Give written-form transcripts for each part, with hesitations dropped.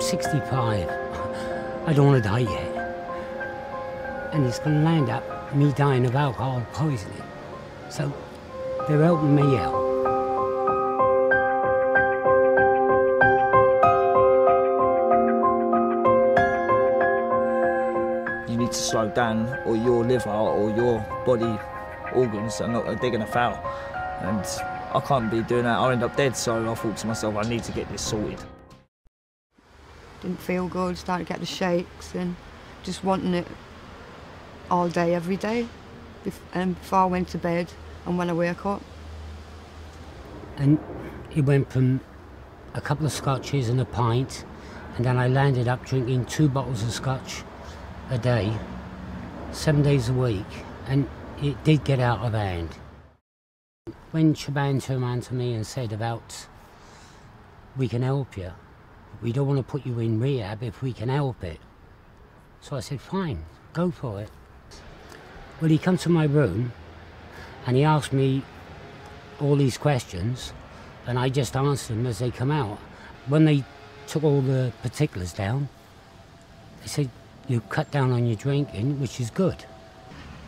65. I don't want to die yet. And it's going to land up me dying of alcohol poisoning. So they're helping me out. You need to slow down, or your liver or your body organs they're going to fail. And I can't be doing that. I'll end up dead. So I thought to myself, I need to get this sorted. Didn't feel good, started to get the shakes and just wanting it all day, every day, before I went to bed and when I wake up. And it went from a couple of scotches and a pint, and then I landed up drinking 2 bottles of scotch a day, 7 days a week, and it did get out of hand. When Shaban turned around to me and said about, we can help you, we don't want to put you in rehab if we can help it. So I said, fine, go for it. Well, he come to my room and he asked me all these questions, and I just answered them as they come out. When they took all the particulars down, they said, you cut down on your drinking, which is good.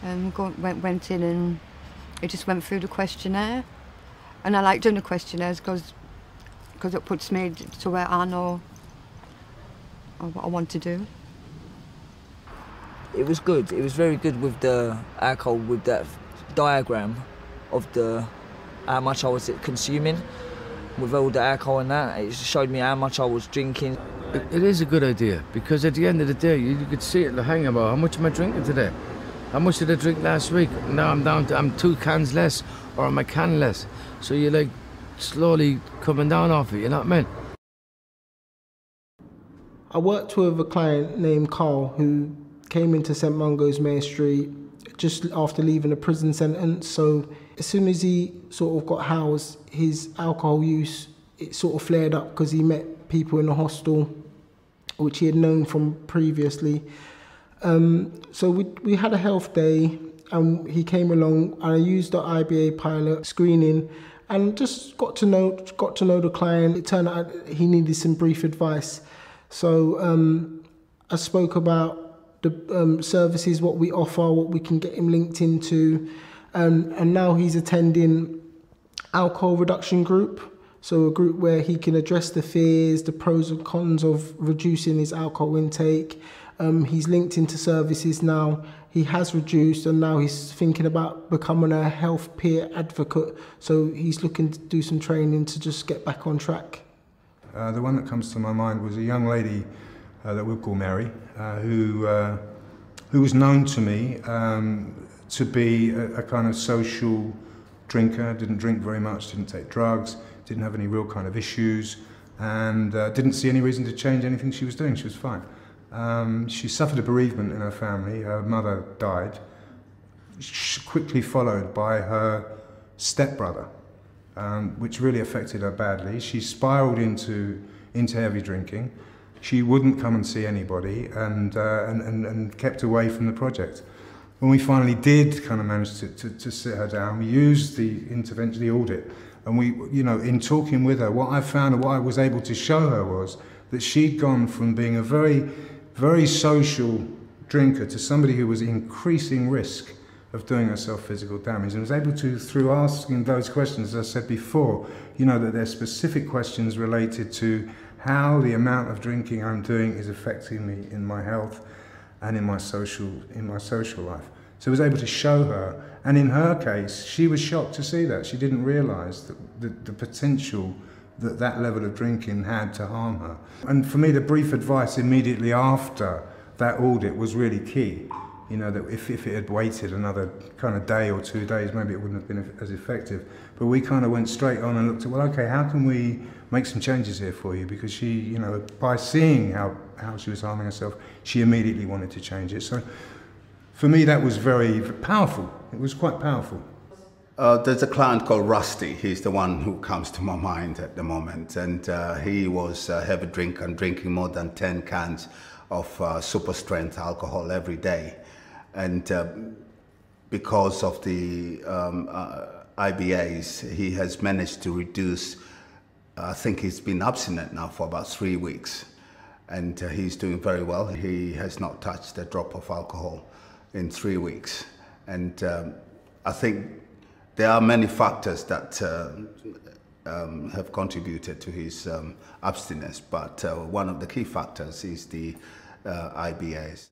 Went in and it just went through the questionnaire. And I like doing the questionnaires because it puts me to where I know what I want to do. It was good. It was very good with the alcohol, with that diagram of how much I was consuming. With all the alcohol and that, it showed me how much I was drinking. It is a good idea, because at the end of the day, you could see it hanging about, how much am I drinking today? How much did I drink last week? Now I'm 2 cans less, or am I can less? So you're like slowly coming down off it, you know what I mean? I worked with a client named Carl who came into St Mungo's Main Street just after leaving a prison sentence. So as soon as he sort of got housed, his alcohol use, it sort of flared up because he met people in the hostel, which he had known from previously. So we had a health day and he came along, and I used the IBA pilot screening and just got to know the client. It turned out he needed some brief advice. So I spoke about the services, what we offer, what we can get him linked into, and now he's attending alcohol reduction group. So a group where he can address the fears, the pros and cons of reducing his alcohol intake. He's linked into services now. He has reduced, and now he's thinking about becoming a health peer advocate. So he's looking to do some training to just get back on track. The one that comes to my mind was a young lady that we'll call Mary, who was known to me to be a kind of social drinker, didn't drink very much, didn't take drugs, didn't have any real kind of issues, and didn't see any reason to change anything she was doing. She was fine. She suffered a bereavement in her family. Her mother died, quickly followed by her stepbrother, which really affected her badly. She spiraled into heavy drinking. She wouldn't come and see anybody, and kept away from the project. When we finally did kind of manage to sit her down, we used the intervention, the audit, and we, you know, in talking with her, what I found and what I was able to show her was that she'd gone from being a very, very social drinker to somebody who was increasing risk of doing herself physical damage, and was able to, through asking those questions, as I said before, you know, that there's specific questions related to how the amount of drinking I'm doing is affecting me in my health and in my social life. So I was able to show her, and in her case, she was shocked to see that. She didn't realise the potential that level of drinking had to harm her. And for me, the brief advice immediately after that audit was really key. You know, that if it had waited another kind of day or 2 days, maybe it wouldn't have been as effective. But we kind of went straight on and looked at, well, okay, how can we make some changes here for you? Because she, you know, by seeing how she was harming herself, she immediately wanted to change it. So for me, that was very powerful. It was quite powerful. There's a client called Rusty. He's the one who comes to my mind at the moment. And he was a heavy drinker and drinking more than 10 cans of super strength alcohol every day. And because of the IBAs, he has managed to reduce, I think he's been abstinent now for about 3 weeks. and he's doing very well. He has not touched a drop of alcohol in 3 weeks. And I think there are many factors that have contributed to his abstinence, but one of the key factors is the IBAs.